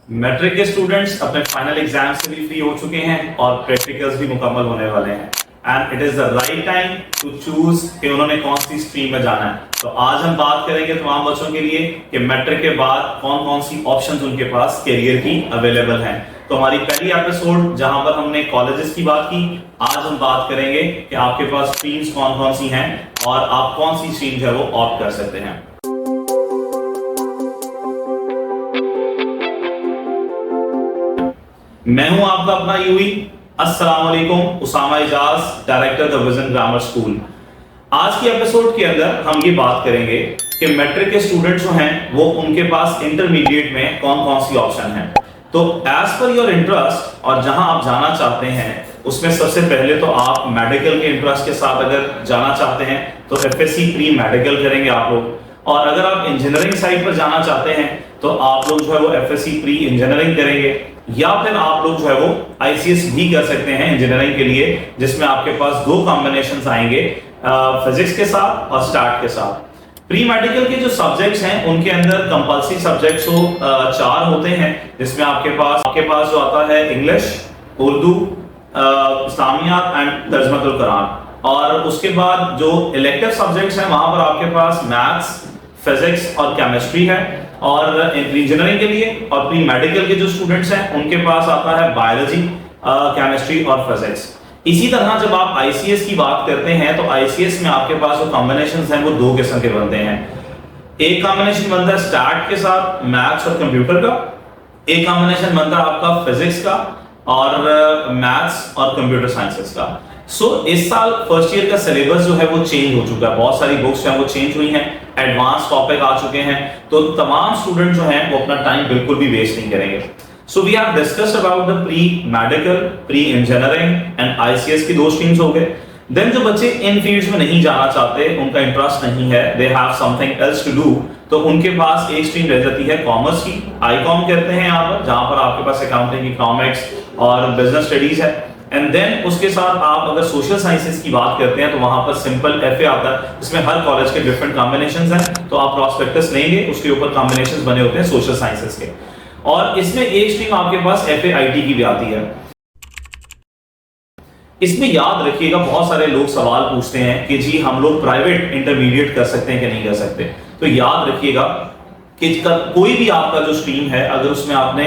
Matric के students अपने final exam से भी फ्री हो चुके हैं और प्रैक्टिकल्स भी मुकम्मल होने वाले हैं and it is the right time to choose कि उन्होंने कौन सी स्ट्रीम में जाना है। तो आज हम बात करेंगे तमाम बच्चों के लिए कि मैट्रिक के बाद कौन कौन सी ऑप्शंस उनके पास करियर की अवेलेबल हैं। तो हमारी पहली एपिसोड जहां पर हमने कॉलेजेस की बात की, आज हम बात करेंगे कि आपके पास स्ट्रीम्स कौन कौन सी हैं और आप कौन सी स्ट्रीम है वो ऑप्ट कर सकते हैं। मैं हूं आपका अपना यूवी। अस्सलाम वालेकुम, Usama Ijaz, director the vision grammar school. आज की एपिसोड के अंदर हम ये बात करेंगे कि मैट्रिक के स्टूडेंट्स जो हैं वो उनके पास इंटरमीडिएट में कौन कौन सी ऑप्शन हैं। तो एज पर योर इंटरेस्ट और जहां आप जाना चाहते हैं उसमें सबसे पहले तो आप मेडिकल के इंटरेस्ट के साथ अगर जाना चाहते हैं तो एफएससी प्री मेडिकल करेंगे आप लोग, और अगर आप इंजीनियरिंग साइड पर जाना चाहते हैं तो आप लोग जो है वो एफएससी प्री इंजीनियरिंग करेंगे, या फिर आप लोग जो है वो आईसीएस भी कर सकते हैं इंजीनियरिंग के लिए, जिसमें आपके पास दो कॉम्बिनेशंस आएंगे फिजिक्स के साथ और स्टैट के साथ। प्री मेडिकल के जो सब्जेक्ट्स हैं उनके अंदर कंपल्सरी सब्जेक्ट्स चार होते हैं, जिसमें आपके पास जो आता है इंग्लिश, उर्दू, इस्लामियात एंड तर्जुमातुल कुरान, और उसके बाद जो इलेक्टिव सब्जेक्ट्स हैं वहां पर आपके पास मैथ्स, फिजिक्स और केमिस्ट्री है। और इंजीनियरिंग के लिए और प्री मेडिकल के जो स्टूडेंट्स हैं उनके पास आता है बायोलॉजी, केमिस्ट्री और फिजिक्स। इसी तरह जब आप आईसीएस की बात करते हैं तो आईसीएस में आपके पास जो कॉम्बिनेशंस हैं वो दो किस्म के बनते हैं। एक कॉम्बिनेशन बनता है स्टैट के साथ मैथ्स और कंप्यूटर का, एक कॉम्बिनेशन बनता है आपका फिजिक्स का और मैथ्स और कंप्यूटर साइंसेस का। इस साल फर्स्ट ईयर का सिलेबस जो है वो चेंज हो चुका है, बहुत सारी बुक्स जो है वो चेंज हुई हैं, एडवांस टॉपिक आ चुके हैं, तो तमाम स्टूडेंट जो हैं वो अपना टाइम बिल्कुल भी वेस्ट नहीं करेंगे। So we have discussed about the pre medical, pre engineering and ICS की दो स्ट्रीम्स हो गए। देन जो बच्चे इन फील्ड्स में नहीं जाना चाहते, उनका इंटरेस्ट नहीं है, they have something else to do, तो उनके पास एक स्ट्रीम रह जाती है कॉमर्स की, आईकॉम कहते हैं यहाँ पर, जहां पर आपके पास अकाउंटिंग, इकोनॉमिक्स और बिजनेस स्टडीज है। एंड देन उसके साथ आप अगर सोशल साइंसेस की बात करते हैं तो वहां पर सिंपल एफए आता है, इसमें हर कॉलेज के डिफरेंट कॉम्बिनेशंस हैं, तो आप प्रॉस्पेक्टस लेंगे, उसके ऊपर कॉम्बिनेशंस बने होते हैं सोशल साइंसेस के, और इसमें एक स्ट्रीम आपके पास एफए आईटी की भी आती है। इसमें याद रखिएगा, बहुत सारे लोग सवाल पूछते हैं कि जी हम लोग प्राइवेट इंटरमीडिएट कर सकते हैं कि नहीं कर सकते। तो याद रखिएगा कि कोई भी आपका जो स्ट्रीम है, अगर उसमें आपने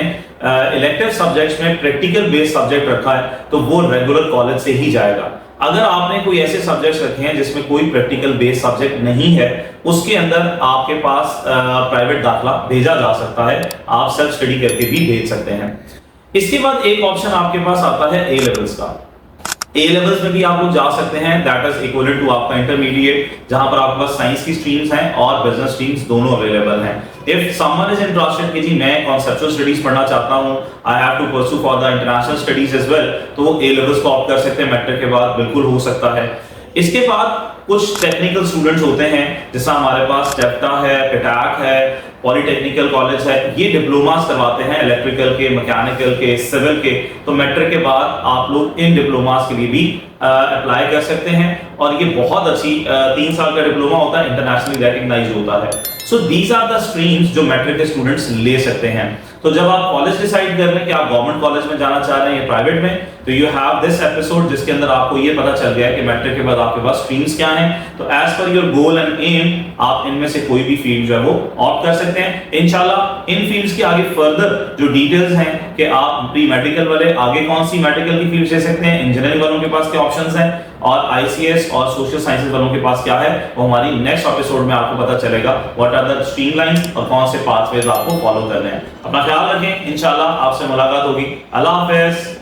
इलेक्टिव सब्जेक्ट्स में प्रैक्टिकल बेस्ड सब्जेक्ट रखा है तो वो रेगुलर कॉलेज से ही जाएगा। अगर आपने कोई ऐसे सब्जेक्ट्स रखे हैं जिसमें कोई प्रैक्टिकल बेस्ड सब्जेक्ट नहीं है, उसके अंदर आपके पास प्राइवेट दाखला भेजा जा सकता है, आप सेल्फ स्टडी करके भी भेज सकते हैं। इसके बाद एक ऑप्शन आपके पास आता है ए लेवल्स का। ए लेवल्स में भी आप लोग जा सकते हैं, दैट इज इक्विवेलेंट टू आपका इंटरमीडिएट, जहां पर आपके पास साइंस की स्ट्रीम्स हैं और बिजनेस स्ट्रीम्स दोनों अवेलेबल हैं। इफ समवन इज इंटरेस्टेड कि जी मैं कॉन्सेप्चुअल स्टडीज पढ़ना चाहता हूं, I have to pursue for the international studies as well, तो वो ए लेवल्स को ऑप्ट कर सकते हैं, मैट्रिक के बाद बिल्कुल हो सकता है। इसके बाद कुछ टेक्निकल स्टूडेंट्स होते हैं, जैसा हमारे पास टेप्टा है, पिटाक है, पॉलिटेक्निकल कॉलेज है, ये डिप्लोमास करवाते हैं इलेक्ट्रिकल के, मैकेनिकल के, सिविल के, तो मैट्रिक के बाद आप लोग इन डिप्लोमास के लिए भी अप्लाई कर सकते हैं, और ये बहुत अच्छी 3 साल का डिप्लोमा होता है, इंटरनेशनली रिकॉग्नाइज्ड होता है। So these are the streams जो मैट्रिक के स्टूडेंट्स ले सकते हैं। तो जब आप कॉलेज डिसाइड कर लें कि आप गवर्नमेंट कॉलेज में जाना चाह रहे हैं या प्राइवेट में, तो यू हैव दिस एपिसोड जिसके अंदर आपको ये पता चल गया कि मैट्रिक के बाद आपके पास स्ट्रीम्स क्या हैं। तो as per your goal and M आप इनमें से कोई भी फील्ड जो है वो ऑप्ट कर सकते हैं। इंशाल्लाह इन फील्ड्स के आगे फर्दर जो डिटेल्स हैं कि आप प्री मेडिकल वाले आगे कौन सी मेडिकल की फील्ड ले सकते हैं, इंजीनियरिंग वालों के पास क्या ऑप्शंस हैं, और आईसीएस और सोशल साइंसेस वालों के पास क्या है, वो हमारी नेक्स्ट एपिसोड में आपको पता चलेगा। व्हाट आर द स्ट्रीमलाइंस और कौन से पाथवेज आपको फॉलो करने हैं। अपना ख्याल रखें, इंशाल्लाह आपसे मुलाकात होगी। अल्लाह हाफिज।